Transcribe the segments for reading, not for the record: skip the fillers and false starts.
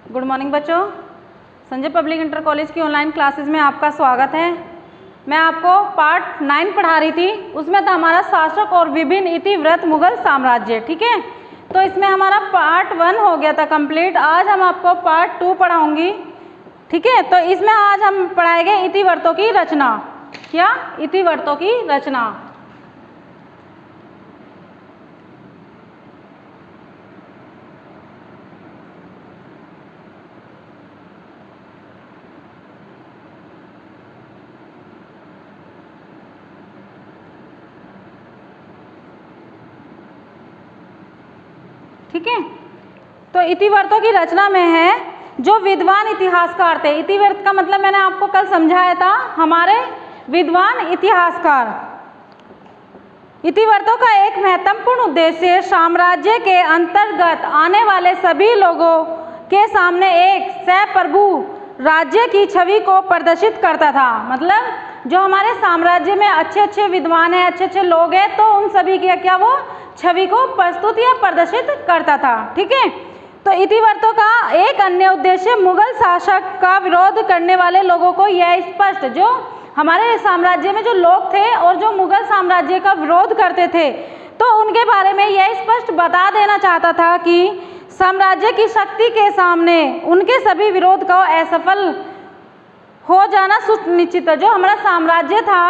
Good morning बच्चों। Sanjay public inter college की online classes में आपका स्वागत है। मैं आपको पार्ट 9 पढ़ा रही थी, उसमें था हमारा शासक और विभिन्न इतिवृत्त मुगल साम्राज्य। ठीक है, तो इसमें हमारा पार्ट 1 हो गया था कंप्लीट। आज हम आपको पार्ट 2 पढ़ाऊंगी। ठीक है, तो इसमें आज हम पढ़ाएंगे इतिवृत्तों की रचना। क्या? इतिवृत्तों की रचना। ठीक है, तो इतिवृत्तों की रचना में है जो विद्वान इतिहासकार थे। इतिवृत्त का मतलब मैंने आपको कल समझाया था, हमारे विद्वान इतिहासकार। इतिवृत्तों का एक महत्वपूर्ण उद्देश्य साम्राज्य के अंतर्गत आने वाले सभी लोगों के सामने एक सप्रभु राज्य की छवि को प्रदर्शित करता था। मतलब जो हमारे साम्राज्य में अच्छे अच्छे विद्वान हैं, अच्छे अच्छे लोग हैं, तो उन सभी की क्या वो छवि को प्रस्तुत या प्रदर्शित करता था। ठीक है, तो इतिवृत्तों का एक अन्य उद्देश्य मुगल शासक का विरोध करने वाले लोगों को यह स्पष्ट, जो हमारे साम्राज्य में जो लोग थे और जो मुगल साम्राज्य का विरोध करते थे, तो उनके बारे में यह स्पष्ट बता देना चाहता था कि साम्राज्य की शक्ति के सामने उनके सभी विरोध को असफल हो जाना सुनिश्चित है। जो हमारा साम्राज्य था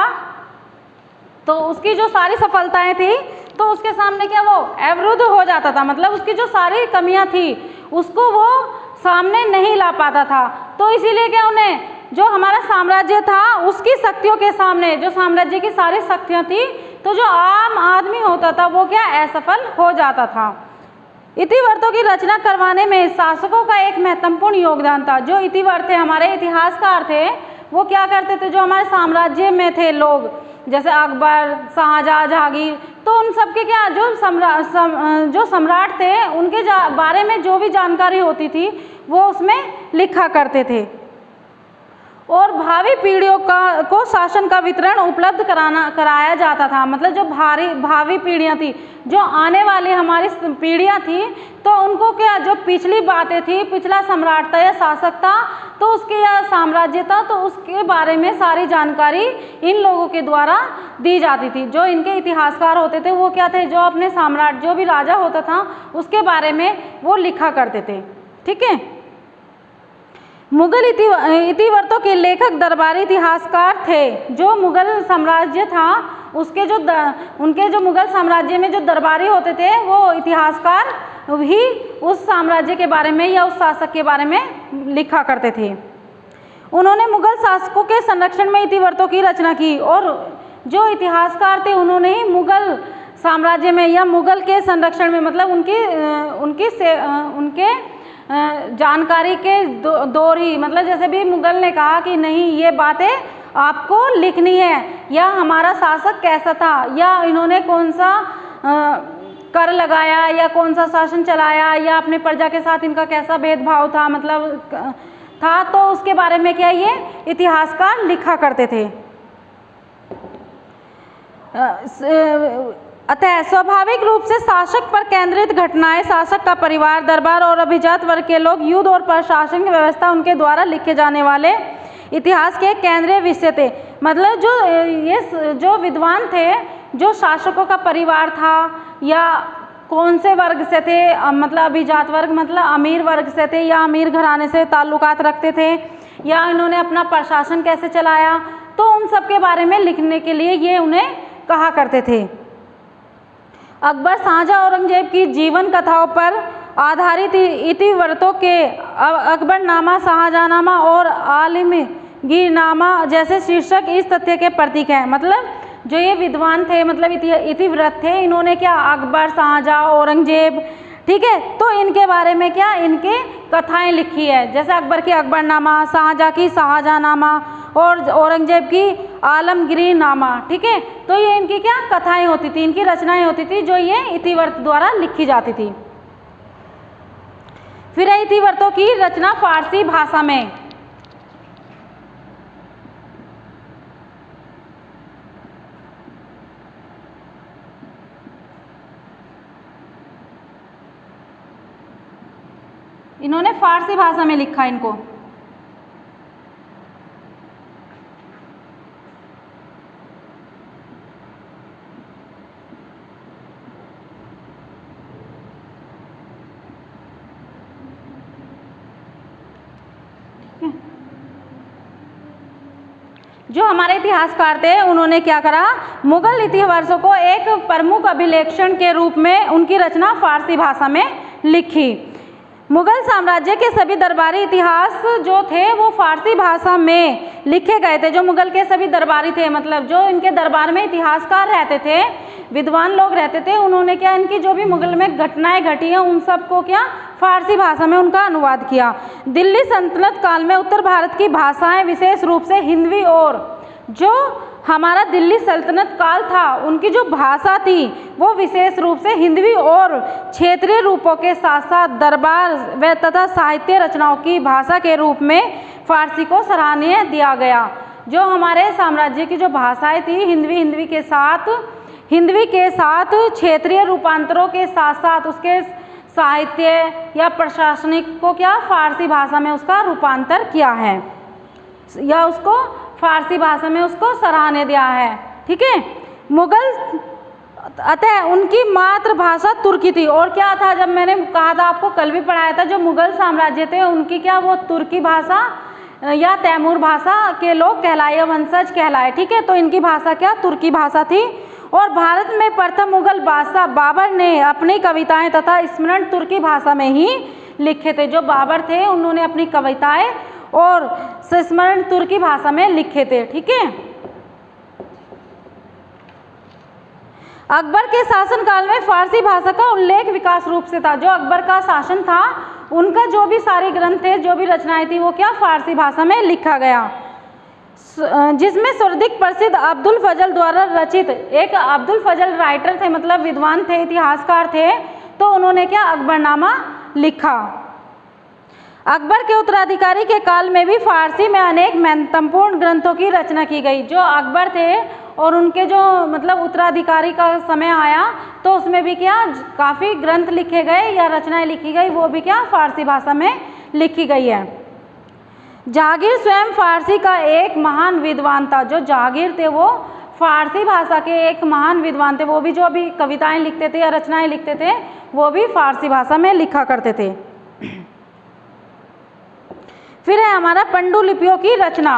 तो उसकी जो सारी सफलताएं थी तो उसके सामने क्या वो अवरुद्ध हो जाता था। मतलब उसकी जो सारी कमियां थी उसको वो सामने नहीं ला पाता था। तो इसीलिए क्या उन्हें जो हमारा साम्राज्य था उसकी शक्तियों के सामने, जो साम्राज्य की सारी शक्तियां थी, तो जो आम आदमी होता था वो क्या असफल हो जाता था। इतिवृत्तों की रचना करवाने में शासकों का एक महत्वपूर्ण योगदान था। जो इतिवृत्त थे, हमारे इतिहासकार थे, वो क्या करते थे, जो हमारे साम्राज्य में थे लोग, जैसे अकबर, शाहजहां, जहांगीर, तो उन सब के क्या जो सम्राट थे उनके बारे में जो भी जानकारी होती थी वो उसमें लिखा करते थे। और भावी पीढ़ियों को शासन का वितरण उपलब्ध कराया जाता था। मतलब जो भावी पीढ़ियां थी, जो आने वाली हमारी पीढ़ियां थी, तो उनको क्या जो पिछली बातें थी, पिछला सम्राट था या शासक था, तो उसके या साम्राज्य था, तो उसके बारे में सारी जानकारी इन लोगों के द्वारा दी जाती थी। जो इनके इतिहासकार होते थे वो क्या थे, जो अपने सम्राट, जो भी राजा होता था उसके बारे में वो लिखा करते थे। ठीक है, मुगल इतिवृत्तों के लेखक दरबारी इतिहासकार थे। जो मुगल साम्राज्य था उसके जो उनके जो मुगल साम्राज्य में जो दरबारी होते थे वो इतिहासकार भी उस साम्राज्य के बारे में या उस शासक के बारे में लिखा करते थे। उन्होंने मुगल शासकों के संरक्षण में इतिवृत्तों की रचना की। और जो इतिहासकार थे उन्होंने ही मुगल साम्राज्य में या मुगल के संरक्षण में, मतलब उनके जानकारी के दौर ही, मतलब जैसे भी मुगल ने कहा कि नहीं ये बातें आपको लिखनी है, या हमारा शासक कैसा था, या इन्होंने कौन सा कर लगाया, या कौन सा शासन चलाया, या अपने प्रजा के साथ इनका कैसा भेदभाव था, मतलब था, तो उसके बारे में क्या ये इतिहासकार लिखा करते थे। अतः स्वाभाविक रूप से शासक पर केंद्रित घटनाएं, शासक का परिवार, दरबार और अभिजात वर्ग के लोग, युद्ध और प्रशासन की व्यवस्था, उनके द्वारा लिखे जाने वाले इतिहास के केंद्रीय विषय थे। मतलब जो विद्वान थे, जो शासकों का परिवार था, या कौन से वर्ग से थे, मतलब अभिजात वर्ग, मतलब अमीर वर्ग से थे, या अमीर घराने से ताल्लुकात रखते थे, या इन्होंने अपना प्रशासन कैसे चलाया, तो उन सब के बारे में लिखने के लिए ये उन्हें कहा करते थे। अकबर, शाहजहां, औरंगजेब की जीवन कथाओं पर आधारित इतिवृत्तों के अकबरनामा, शाहजहांनामा और आलमगीरनामा जैसे शीर्षक इस तथ्य के प्रतीक हैं। मतलब जो ये विद्वान थे, मतलब इतिवृत्त थे, इन्होंने क्या अकबर, शाहजहां, औरंगजेब, ठीक है, तो इनके बारे में क्या इनके कथाएं लिखी है। जैसे अकबर की अकबरनामा, शाहजहां की शाहजहांनामा और औरंगजेब की आलमगीरनामा। ठीक है, तो ये इनकी क्या कथाएं होती थी, इनकी रचनाएं होती थी, जो ये इतिवृत्त द्वारा लिखी जाती थी। फिर इतिवृत्तों की रचना फारसी भाषा में। इन्होंने फारसी भाषा में लिखा इनको। जो हमारे इतिहासकार थे उन्होंने क्या करा, मुगल इतिहासों को एक प्रमुख अभिलेखन के रूप में उनकी रचना फारसी भाषा में लिखी। मुगल साम्राज्य के सभी दरबारी इतिहास जो थे वो फारसी भाषा में लिखे गए थे। जो मुगल के सभी दरबारी थे, मतलब जो इनके दरबार में इतिहासकार रहते थे, विद्वान लोग रहते थे, उन्होंने क्या इनकी जो भी मुगल में घटनाएं घटी हैं उन सबको क्या फारसी भाषा में उनका अनुवाद किया। दिल्ली सल्तनत काल में उत्तर भारत की भाषाएं विशेष रूप से हिंदवी और जो हमारा दिल्ली सल्तनत काल था उनकी जो भाषा थी वो विशेष रूप से हिंदवी और क्षेत्रीय रूपों के साथ साथ दरबार व तथा साहित्य रचनाओं की भाषा के रूप में फारसी को सराहनीय दिया गया। जो हमारे साम्राज्य की जो भाषाएं थी हिंदवी के साथ क्षेत्रीय रूपांतरों के साथ साथ उसके साहित्य या प्रशासनिक को क्या फारसी भाषा में उसका रूपांतर किया है या उसको फारसी भाषा में उसको सराहनीय दिया है। ठीक है। मुगल अतः उनकी मातृभाषा तुर्की थी। और क्या था, जब मैंने कहा था आपको कल भी पढ़ाया था, जो मुगल साम्राज्य थे उनकी क्या वो तुर्की भाषा या तैमूर भाषा के लोग कहलाए, वंशज कहलाए। ठीक है। तो इनकी भाषा क्या तुर्की भाषा थी। और भारत में प्रथम मुगल बादशाह बाबर ने अपनी कविताएं तथा स्मरण तुर्की भाषा में ही लिखे थे। जो बाबर थे उन्होंने अपनी कविताएं और स्मरण तुर्की भाषा में लिखे थे। ठीक है। अकबर के शासनकाल में फारसी भाषा का उल्लेख विकास रूप से था। जो अकबर का शासन था उनका जो भी सारे ग्रंथ थे, जो भी रचनाएं थी वो क्या फारसी भाषा में लिखा गया, जिसमें सर्वाधिक प्रसिद्ध अब्दुल फजल द्वारा रचित, एक अब्दुल फजल राइटर थे, मतलब विद्वान थे, इतिहासकार थे, तो उन्होंने क्या अकबरनामा लिखा। अकबर के उत्तराधिकारी के काल में भी फारसी में अनेक महत्वपूर्ण ग्रंथों की रचना की गई। जो अकबर थे और उनके जो मतलब उत्तराधिकारी का समय आया तो उसमें भी क्या काफ़ी ग्रंथ लिखे गए या रचनाएं लिखी गई, वो भी क्या फारसी भाषा में लिखी गई है। जहांगीर स्वयं फारसी का एक महान विद्वान था। जो जहांगीर थे वो फारसी भाषा के एक महान विद्वान थे। वो भी जो अभी कविताएं लिखते थे या रचनाएं लिखते थे वो भी फारसी भाषा में लिखा करते थे। फिर है हमारा पांडुलिपियों की रचना।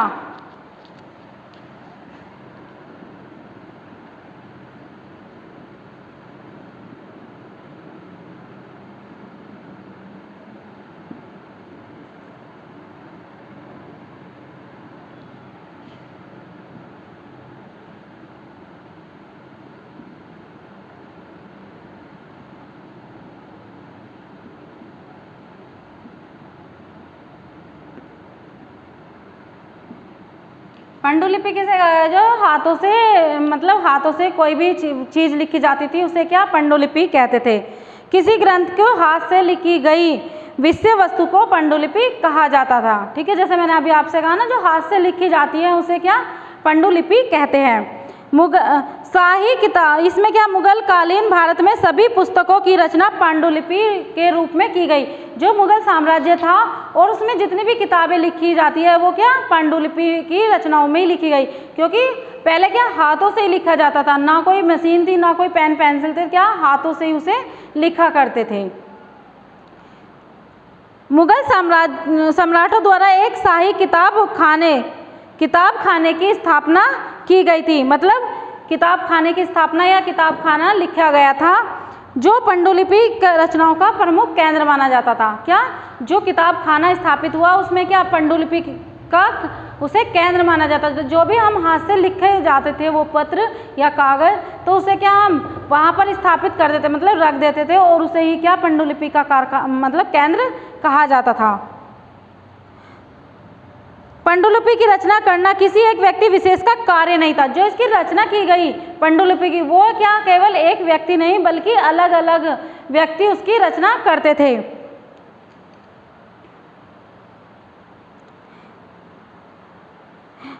पांडुलिपि किसे जो हाथों से मतलब हाथों से कोई भी चीज़ लिखी जाती थी उसे क्या पांडुलिपि कहते थे। किसी ग्रंथ को हाथ से लिखी गई विषय वस्तु को पांडुलिपि कहा जाता था। ठीक है। जैसे मैंने अभी आपसे कहा ना, जो हाथ से लिखी जाती है उसे क्या पांडुलिपि कहते हैं। शाही किताब, इसमें क्या मुगल कालीन भारत में सभी पुस्तकों की रचना पांडुलिपि के रूप में की गई। जो मुगल साम्राज्य था और उसमें जितनी भी किताबें लिखी जाती है वो क्या पांडुलिपि की रचनाओं में ही लिखी गई, क्योंकि पहले क्या हाथों से ही लिखा जाता था, ना कोई मशीन थी ना कोई पेन पेंसिल थे, क्या हाथों से ही उसे लिखा करते थे। मुगल सम्राटों द्वारा एक शाही किताब खाने की स्थापना की गई थी। मतलब किताब खाने की स्थापना या किताब खाना लिखा गया था, जो पांडुलिपि रचनाओं का प्रमुख केंद्र माना जाता था। क्या जो किताब खाना स्थापित हुआ उसमें क्या पांडुलिपि का उसे केंद्र माना जाता था। जो भी हम हाथ से लिखे जाते थे वो पत्र या कागज, तो उसे क्या हम वहाँ पर स्थापित कर देते, मतलब रख देते थे, और उसे ही क्या पांडुलिपि का मतलब केंद्र कहा जाता था। पांडुलिपि की रचना करना किसी एक व्यक्ति विशेष का कार्य नहीं था। जो इसकी रचना की गई पांडुलिपि की, वो क्या केवल एक व्यक्ति नहीं बल्कि अलग अलग व्यक्ति उसकी रचना करते थे।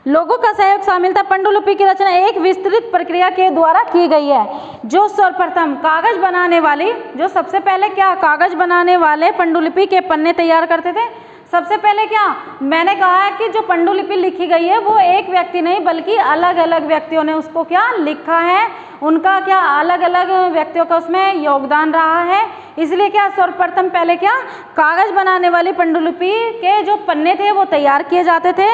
लोगों का सहयोग शामिल था। पांडुलिपि की रचना एक विस्तृत प्रक्रिया के द्वारा की गई है। जो सर्वप्रथम कागज बनाने वाली, जो सबसे पहले क्या कागज बनाने वाले पांडुलिपि के पन्ने तैयार करते थे। सबसे पहले क्या मैंने कहा है कि जो पांडुलिपि लिखी गई है वो एक व्यक्ति नहीं बल्कि अलग अलग व्यक्तियों ने उसको क्या लिखा है, उनका क्या अलग अलग व्यक्तियों का उसमें योगदान रहा है। इसलिए क्या सर्वप्रथम पहले क्या कागज बनाने वाली पांडुलिपि के जो पन्ने थे वो तैयार किए जाते थे।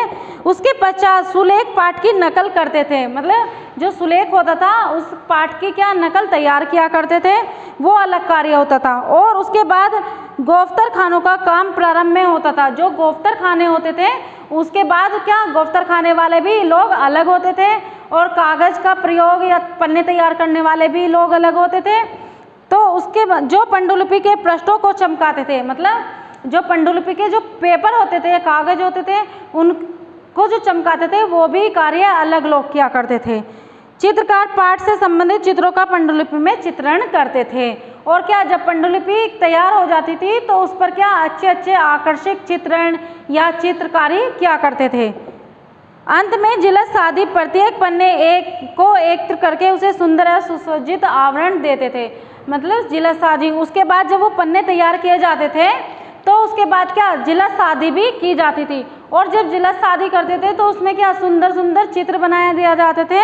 उसके पश्चात सुलेख पाठ की नकल करते थे, मतलब जो सुलेख होता था उस पाठ की क्या नकल तैयार किया करते थे, वो अलग कार्य होता था। और उसके बाद गोफ्तर खानों का काम प्रारंभ में होता था। जो गोफ्तर खाने होते थे उसके बाद क्या गोफ्तर खाने वाले भी लोग अलग होते थे और कागज का प्रयोग या पन्ने तैयार करने वाले भी लोग अलग होते थे। तो उसके जो पांडुलिपि के पृष्ठों को चमकाते थे, मतलब जो पांडुलिपि के जो पेपर होते थे या कागज होते थे उनको जो चमकाते थे वो भी कार्य अलग लोग किया करते थे। चित्रकार पाठ से संबंधित चित्रों का पांडुलिपि में चित्रण करते थे। और क्या जब पांडुलिपि तैयार हो जाती थी तो उस पर क्या अच्छे अच्छे आकर्षक चित्रण या चित्रकारी किया करते थे। अंत में जिलस आदि प्रत्येक पन्ने एक करके उसे सुंदर और सुसज्जित आवरण देते थे, मतलब जिलस आदि। उसके बाद जब वो पन्ने तैयार किए जाते थे तो उसके बाद क्या जिलस शादी भी की जाती थी। और जब जिलस शादी करते थे तो उसमें क्या सुंदर सुंदर चित्र बनाए दिया जाते थे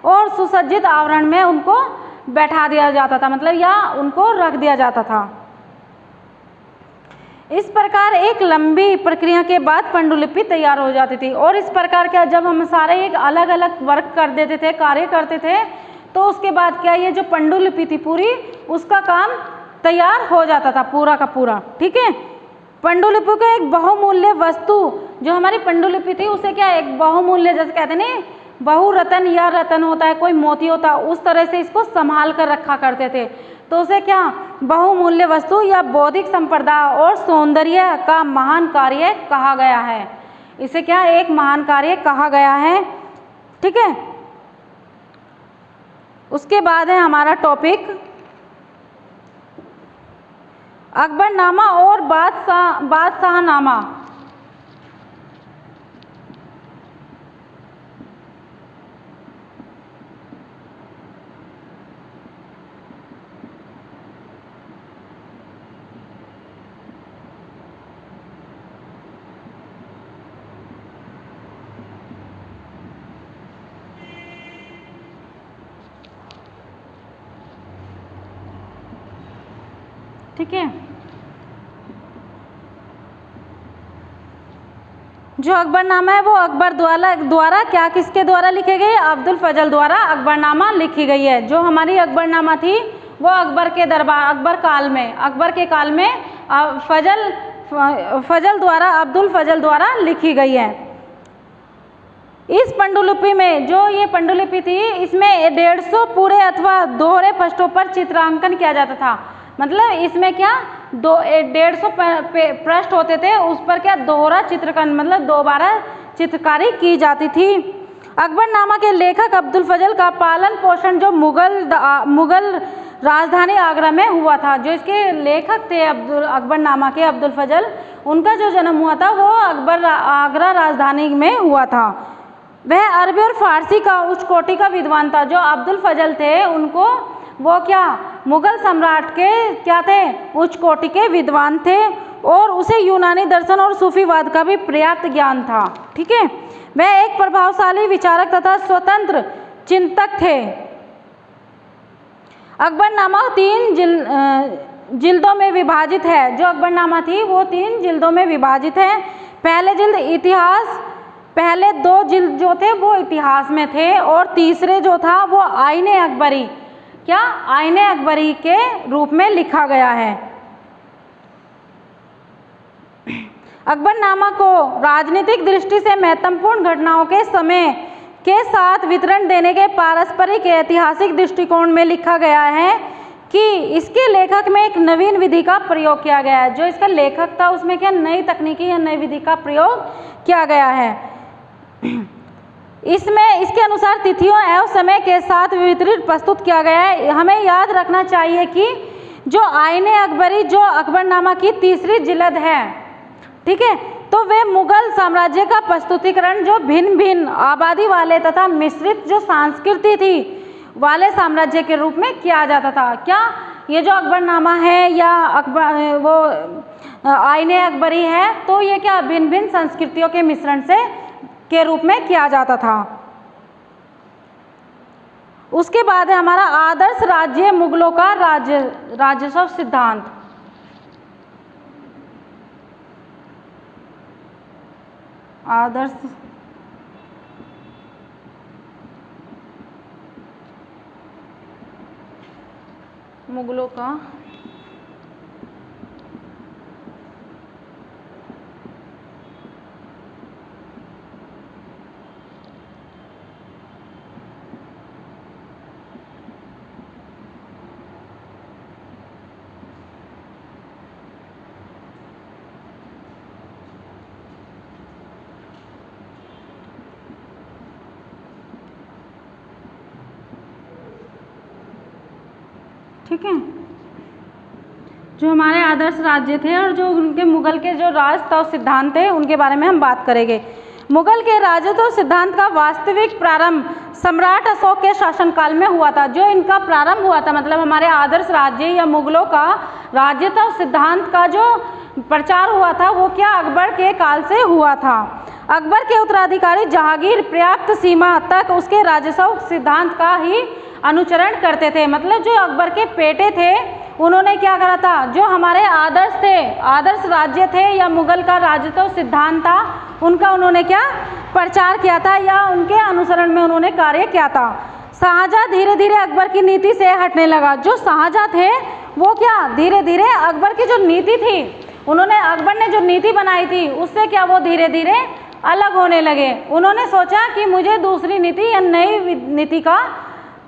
और सुसज्जित आवरण में उनको बैठा दिया जाता था, मतलब या उनको रख दिया जाता था। इस प्रकार एक लंबी प्रक्रिया के बाद पांडुलिपि तैयार हो जाती थी। और इस प्रकार क्या जब हम सारे एक अलग अलग वर्क कर देते थे, कार्य करते थे, तो उसके बाद क्या ये जो पांडुलिपि थी पूरी उसका काम तैयार हो जाता था पूरा का पूरा। ठीक है, पांडुलिपि का एक बहुमूल्य वस्तु जो हमारी पांडुलिपि थी उसे क्या एक बहुमूल्य, जैसे कहते हैं ना बहुरत्न या रत्न होता है, कोई मोती होता है, उस तरह से इसको संभाल कर रखा करते थे। तो उसे क्या बहुमूल्य वस्तु या बौद्धिक संपदा और सौंदर्य का महान कार्य कहा गया है। इसे क्या एक महान कार्य कहा गया है। ठीक है, उसके बाद है हमारा टॉपिक अकबरनामा और बादशाहनामा। ठीक है, जो अकबरनामा है वो अकबर द्वारा क्या किसके द्वारा लिखे गए, अब्दुल फजल द्वारा अकबरनामा लिखी गई है। जो हमारी अकबरनामा थी वो अकबर के दरबार अकबर के काल में फजल द्वारा अब्दुल फजल द्वारा लिखी गई है। इस पांडुलिपि में जो ये पांडुलिपि थी इसमें 150 पूरे अथवा दोहरे पृष्ठों पर चित्रांकन किया जाता था, मतलब इसमें क्या 150 पृष्ठ होते थे, उस पर क्या दोहरा चित्रकरण मतलब दोबारा चित्रकारी की जाती थी। अकबरनामा के लेखक अब्दुल फजल का पालन पोषण जो मुगल राजधानी आगरा में हुआ था। जो इसके लेखक थे अकबरनामा के अब्दुल फजल, उनका जो जन्म हुआ था वो आगरा राजधानी में हुआ था। वह अरबी और फारसी का उच्च कोटि का विद्वान था। जो अब्दुल फजल थे उनको वो क्या मुगल सम्राट के क्या थे उच्च कोटि के विद्वान थे और उसे यूनानी दर्शन और सूफीवाद का भी पर्याप्त ज्ञान था। ठीक है, वह एक प्रभावशाली विचारक तथा स्वतंत्र चिंतक थे। अकबरनामा 3 जिल्दों में विभाजित है। जो अकबरनामा थी वो 3 जिल्दों में विभाजित है। पहले जिल्द इतिहास, पहले 2 जिल्द जो थे वो इतिहास में थे और तीसरे जो था वो आईने अकबरी, क्या आईने अकबरी के रूप में लिखा गया है। अकबरनामा को राजनीतिक दृष्टि से महत्वपूर्ण घटनाओं के समय के साथ वितरण देने के पारस्परिक ऐतिहासिक दृष्टिकोण में लिखा गया है कि इसके लेखक में एक नवीन विधि का प्रयोग किया गया है। जो इसका लेखक था उसमें क्या नई तकनीकी या नई विधि का प्रयोग किया गया है। इसमें इसके अनुसार तिथियों एवं समय के साथ वितरित प्रस्तुत किया गया है। हमें याद रखना चाहिए कि जो आईने अकबरी जो अकबरनामा की तीसरी जिल्द है, ठीक है, तो वे मुगल साम्राज्य का प्रस्तुतिकरण जो भिन्न भिन्न आबादी वाले तथा मिश्रित जो संस्कृति थी वाले साम्राज्य के रूप में किया जाता था। क्या ये जो अकबरनामा है या अकबर वो आईने अकबरी है, तो ये क्या भिन्न भिन्न संस्कृतियों के मिश्रण से के रूप में किया जाता था। उसके बाद है हमारा आदर्श राज्य मुगलों का राजस्व सिद्धांत। आदर्श मुगलों का ठीक है, जो हमारे आदर्श राज्य थे और जो उनके मुगल के जो राजतत्व सिद्धांत थे उनके बारे में हम बात करेंगे। मुगल के राजतत्व सिद्धांत का वास्तविक प्रारंभ सम्राट अशोक के शासनकाल में हुआ था। जो इनका प्रारंभ हुआ था, मतलब हमारे आदर्श राज्य या मुगलों का राजतत्व सिद्धांत का जो प्रचार हुआ था वो क्या अकबर के काल से हुआ था। अकबर के उत्तराधिकारी जहांगीर पर्याप्त सीमा तक उसके राजस्व सिद्धांत का ही अनुचरण करते थे। मतलब जो अकबर के बेटे थे उन्होंने क्या करा था, जो हमारे आदर्श थे, आदर्श राज्य थे या मुगल का राजतत्व सिद्धांत था, उनका उन्होंने क्या प्रचार किया था या उनके अनुसरण में उन्होंने कार्य किया था। शाहजहां धीरे धीरे अकबर की नीति से हटने लगा। जो शाहजहां थे वो क्या धीरे धीरे अकबर की जो नीति थी, उन्होंने अकबर ने जो नीति बनाई थी उससे क्या वो धीरे धीरे अलग होने लगे। उन्होंने सोचा कि मुझे दूसरी नीति या नई नीति का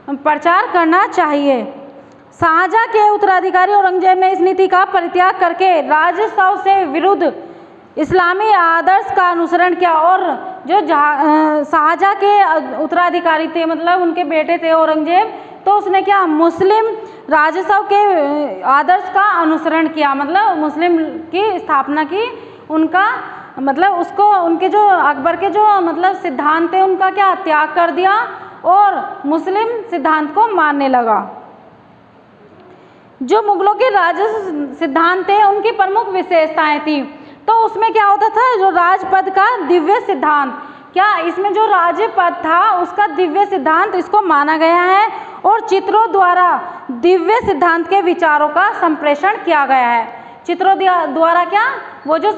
प्रचार करना चाहिए। शाहजहां के उत्तराधिकारी औरंगजेब ने इस नीति का परित्याग करके राजस्व से विरुद्ध इस्लामी आदर्श का अनुसरण किया और जो शाहजहां के उत्तराधिकारी थे, मतलब उनके बेटे थे औरंगजेब, तो उसने क्या मुस्लिम राजस्व के आदर्श का अनुसरण किया, मतलब मुस्लिम की स्थापना की। उनका मतलब उसको उनके जो अकबर के जो मतलब सिद्धांत थे उनका क्या त्याग कर दिया और मुस्लिम सिद्धांत को मानने लगा। जो मुगलों के राजस्व सिद्धांत थे उनकी प्रमुख विशेषताएं थी, तो उसमें क्या होता था, जो राजपद का दिव्य सिद्धांत, क्या इसमें जो राजपद था उसका दिव्य सिद्धांत इसको माना गया है और चित्रों द्वारा दिव्य सिद्धांत के विचारों का संप्रेषण किया गया है। चित्रों द्वारा क्या वो जो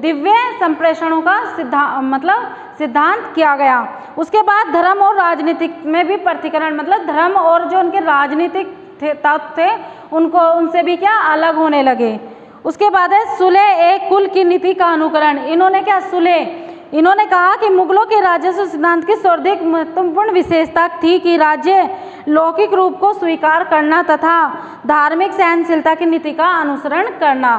दिव्य संप्रेषणों का सिद्धांत किया गया। उसके बाद धर्म और राजनीतिक में भी प्रतिकरण, मतलब धर्म और जो उनके राजनीतिक तत्व थे उनको उनसे भी क्या अलग होने लगे। उसके बाद है सुलह एक कुल की नीति का अनुकरण। इन्होंने क्या इन्होंने कहा कि मुगलों के राजस्व सिद्धांत की सर्वाधिक महत्वपूर्ण विशेषता थी कि राज्य लौकिक रूप को स्वीकार करना तथा धार्मिक सहनशीलता की नीति का अनुसरण करना।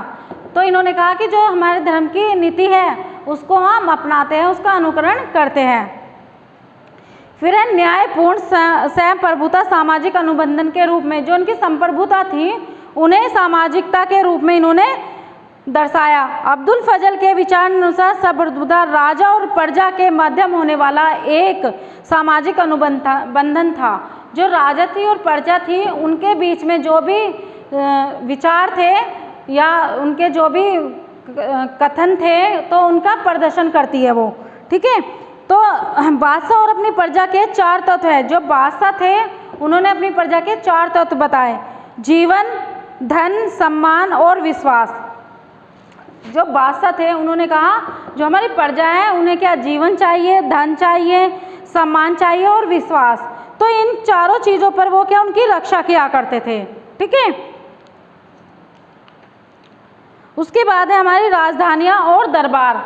तो इन्होंने कहा कि जो हमारे धर्म की नीति है उसको हम अपनाते हैं, उसका अनुकरण करते हैं। फिर है न्यायपूर्ण सहप्रभुता सामाजिक अनुबंधन के रूप में, जो उनकी संप्रभुता थी उन्हें सामाजिकता के रूप में इन्होंने दर्शाया। अब्दुल फजल के विचार अनुसार संप्रभुता राजा और प्रजा के मध्यम होने वाला एक सामाजिक अनुबंधन था। जो राजा थी और प्रजा थी उनके बीच में जो भी विचार थे या उनके जो भी कथन थे तो उनका प्रदर्शन करती है वो, ठीक है। तो बादशाह और अपनी प्रजा के 4 तत्व है। जो बादशाह थे उन्होंने अपनी प्रजा के 4 तत्व बताए, जीवन, धन, सम्मान और विश्वास। जो बादशाह थे उन्होंने कहा जो हमारी प्रजा है उन्हें क्या जीवन चाहिए, धन चाहिए, सम्मान चाहिए और विश्वास। तो इन चारों चीजों पर वो क्या उनकी रक्षा किया करते थे, ठीक है। उसके बाद है हमारी राजधानियां और दरबार।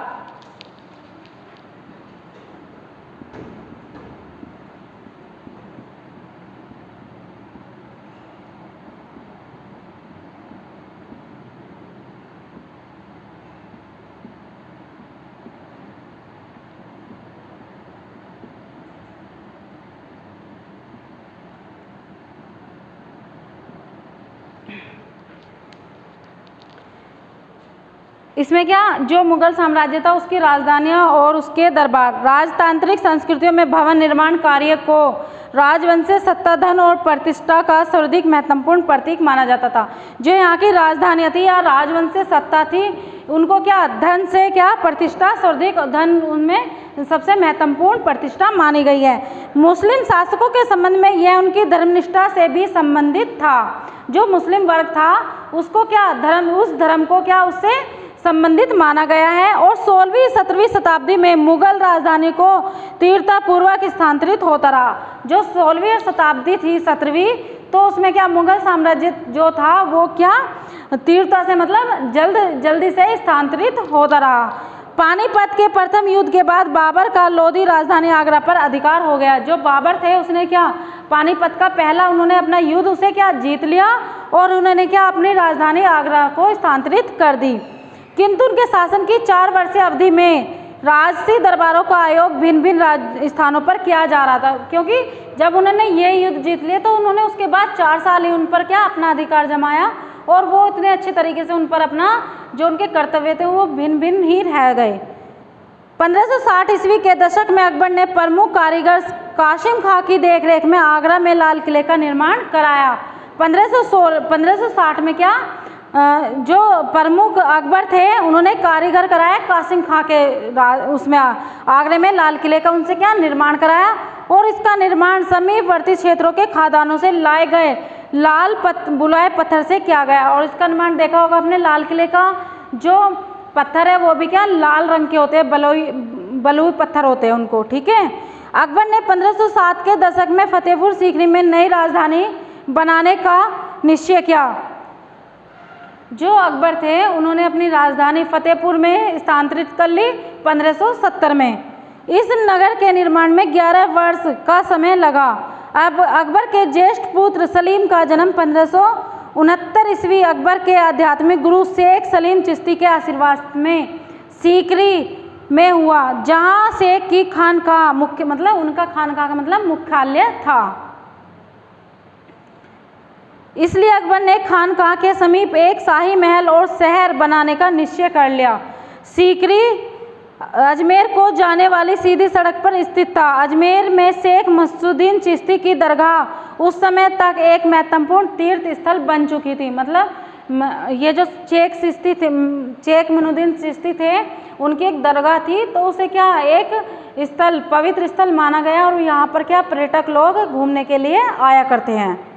इसमें क्या, जो मुगल साम्राज्य था उसकी राजधानियाँ और उसके दरबार, राजतांत्रिक संस्कृतियों में भवन निर्माण कार्य को राजवंश से सत्ता, धन और प्रतिष्ठा का सर्वाधिक महत्वपूर्ण प्रतीक माना जाता था। जो यहाँ की राजधानियाँ थी या राजवंश से सत्ता थी, उनको क्या धन से क्या प्रतिष्ठा, सर्वाधिक धन उनमें सबसे महत्वपूर्ण प्रतिष्ठा मानी गई है। मुस्लिम शासकों के संबंध में यह उनकी धर्मनिष्ठा से भी संबंधित था। जो मुस्लिम वर्ग था उसको क्या धर्म, उस धर्म को क्या उससे संबंधित माना गया है। और 16वीं 17वीं शताब्दी में मुगल राजधानी को तीर्थपूर्वक स्थानांतरित होता रहा। जो 16वीं शताब्दी थी 17वीं, तो उसमें क्या मुगल साम्राज्य जो था वो क्या तीर्थता से मतलब जल्दी से स्थानांतरित होता रहा। पानीपत के प्रथम युद्ध के बाद बाबर का लोधी राजधानी आगरा पर अधिकार हो गया। जो बाबर थे उसने क्या पानीपत का पहला उन्होंने अपना युद्ध उसे क्या जीत लिया और उन्होंने क्या अपनी राजधानी आगरा को स्थानांतरित कर दी। किंतु उनके शासन की 4 वर्षीय अवधि में राजसी दरबारों का आयोग भिन्न भिन्न स्थानों पर किया जा रहा था, क्योंकि जब उन्होंने ये युद्ध जीत लिए तो उन्होंने उसके बाद 4 साल ही उन पर क्या अपना अधिकार जमाया और वो इतने अच्छे तरीके से उन पर अपना जो उनके कर्तव्य थे वो भिन्न भिन्न ही रह गए। 1560 ईस्वी के दशक में अकबर ने प्रमुख कारीगर कासिम खां की देखरेख में आगरा में लाल किले का निर्माण कराया। 1560 में क्या जो प्रमुख अकबर थे उन्होंने कारीगर कराया कासिम खां के उसमें आगरे में लाल किले का उनसे क्या निर्माण कराया और इसका निर्माण समीपवर्ती क्षेत्रों के खादानों से लाए गए बुलाए पत्थर से किया गया। और इसका निर्माण देखा होगा अपने लाल किले का जो पत्थर है वो भी क्या लाल रंग के होते हैं, बलुई पत्थर होते हैं उनको, ठीक है। अकबर ने 1507 के दशक में फतेहपुर सीकरी में नई राजधानी बनाने का निश्चय किया। जो अकबर थे उन्होंने अपनी राजधानी फतेहपुर में स्थानांतरित कर ली 1570 में। इस नगर के निर्माण में 11 वर्ष का समय लगा। अब अकबर के ज्येष्ठ पुत्र सलीम का जन्म 1569 ईस्वी अकबर के आध्यात्मिक गुरु शेख सलीम चिश्ती के आशीर्वाद में सीकरी में हुआ, जहाँ शेख की खानकाह मुख्य मतलब उनका खानकाह का मतलब मुख्यालय था। इसलिए अकबर ने खानकाह के समीप एक शाही महल और शहर बनाने का निश्चय कर लिया। सीकरी अजमेर को जाने वाली सीधी सड़क पर स्थित था। अजमेर में शेख मसूद्दीन चिश्ती की दरगाह उस समय तक एक महत्वपूर्ण तीर्थ स्थल बन चुकी थी। मतलब ये जो शेख मसूद्दीन चिश्ती थे उनकी एक दरगाह थी, तो उसे क्या एक स्थल पवित्र स्थल माना गया और यहाँ पर क्या पर्यटक लोग घूमने के लिए आया करते हैं।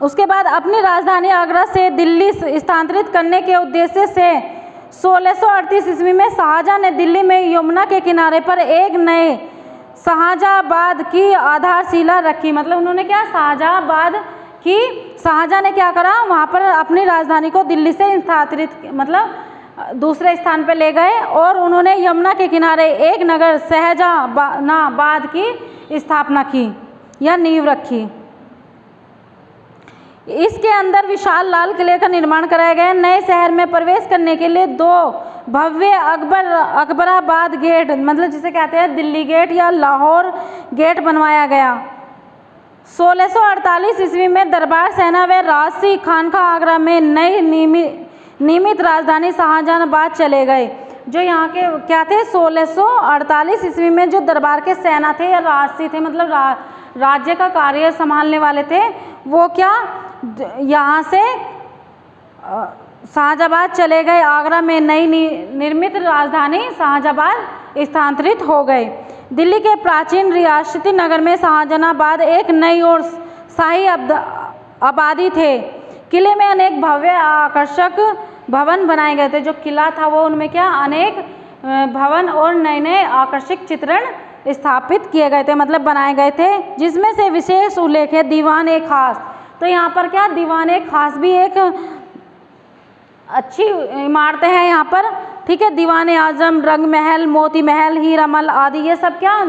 उसके बाद अपनी राजधानी आगरा से दिल्ली स्थानांतरित करने के उद्देश्य से 1638 ईस्वी में शाहजहां ने दिल्ली में यमुना के किनारे पर एक नए शाहजहांबाद की आधारशिला रखी। मतलब उन्होंने क्या शाहजहां ने क्या करा वहाँ पर अपनी राजधानी को दिल्ली से स्थानांतरित मतलब दूसरे स्थान पर ले गए और उन्होंने यमुना के किनारे एक नगर शाहजहांबाद की स्थापना की या नींव रखी। इसके अंदर विशाल लाल किले का निर्माण कराया गया। नए शहर में प्रवेश करने के लिए 2 भव्य अकबराबाद गेट मतलब जिसे कहते हैं दिल्ली गेट या लाहौर गेट बनवाया गया। 1648 ईस्वी में दरबार सेना व राजसी खानकाह आगरा में नई नियमित राजधानी शाहजहांबाद चले गए। जो यहाँ के क्या थे 1648 ईस्वी में जो दरबार के सेना थे या राजसी थे मतलब राज्य का कार्य संभालने वाले थे, वो क्या यहाँ से शाहजहांबाद चले गए। आगरा में नई निर्मित राजधानी शाहजहांबाद स्थानांतरित हो गए। दिल्ली के प्राचीन रियासती नगर में शाहजहांबाद एक नई और शाही आबादी थे। किले में अनेक भव्य आकर्षक भवन बनाए गए थे। जो किला था वो उनमें क्या अनेक भवन और नए नए आकर्षक चित्रण स्थापित किए गए थे मतलब बनाए गए थे, जिसमें से विशेष उल्लेख है दीवान-ए खास। तो यहाँ पर क्या दीवान-ए खास भी एक अच्छी इमारतें हैं यहाँ पर, ठीक है। दीवान आजम, रंग महल, मोती महल, हीरा महल आदि ये सब क्या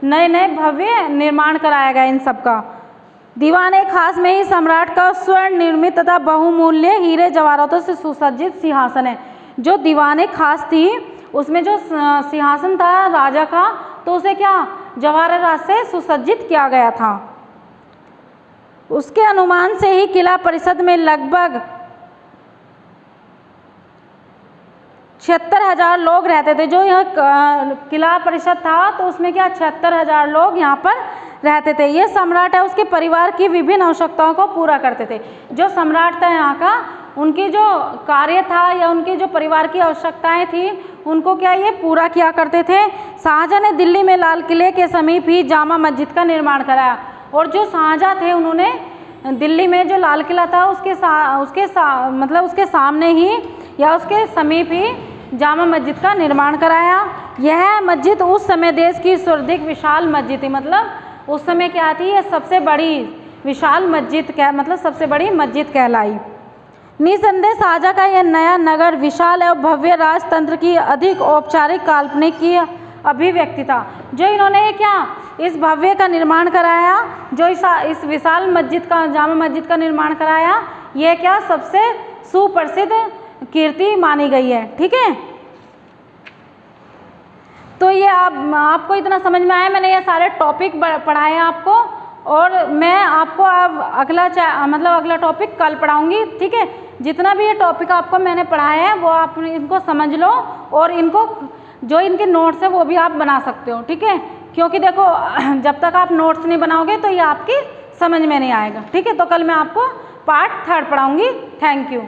नए नए भव्य निर्माण कराया गया इन सब का। दीवान-ए खास में ही सम्राट का स्वर्ण निर्मित तथा बहुमूल्य हीरे जवाहरातों से सुसज्जित सिंहासन है। जो दीवान-ए खास थी उसमें जो सिंहासन था राजा का, तो उसे क्या जवाहरात से सुसज्जित किया गया था। उसके अनुमान से ही किला परिषद में लगभग 76,000 लोग रहते थे। जो यह किला परिषद था तो उसमें क्या 76,000 लोग यहाँ पर रहते थे। ये सम्राट है उसके परिवार की विभिन्न आवश्यकताओं को पूरा करते थे। जो सम्राट था यहाँ का, उनकी जो कार्य था या उनके जो परिवार की आवश्यकताएं थी उनको क्या ये पूरा किया करते थे। शाहजहाँ ने दिल्ली में लाल किले के समीप ही जामा मस्जिद का निर्माण कराया। और जो शाहजहाँ थे उन्होंने दिल्ली में जो लाल किला था उसके सामने ही या उसके समीप ही जामा मस्जिद का निर्माण कराया। यह मस्जिद उस समय देश की सर्वाधिक विशाल मस्जिद थी। मतलब उस समय क्या थी, ये सबसे बड़ी विशाल मस्जिद सबसे बड़ी मस्जिद कहलाई। निसंदेह शाहजहाँ का यह नया नगर विशाल और भव्य राजतंत्र की अधिक औपचारिक काल्पनिक की अभिव्यक्ति था। जो इन्होंने क्या इस भव्य का निर्माण कराया, जो इस विशाल मस्जिद का जामा मस्जिद का निर्माण कराया, यह क्या सबसे सुप्रसिद्ध कीर्ति मानी गई है। ठीक है, तो ये आपको इतना समझ में आया। मैंने ये सारे टॉपिक पढ़ाए हैं आपको, और मैं आपको अब अगला टॉपिक कल पढ़ाऊंगी। ठीक है, जितना भी ये टॉपिक आपको मैंने पढ़ाया है वो आप इनको समझ लो, और इनको जो इनके नोट्स है वो भी आप बना सकते हो। ठीक है, क्योंकि देखो जब तक आप नोट्स नहीं बनाओगे तो ये आपकी समझ में नहीं आएगा। ठीक है, तो कल मैं आपको पार्ट 3 पढ़ाऊंगी। Thank you.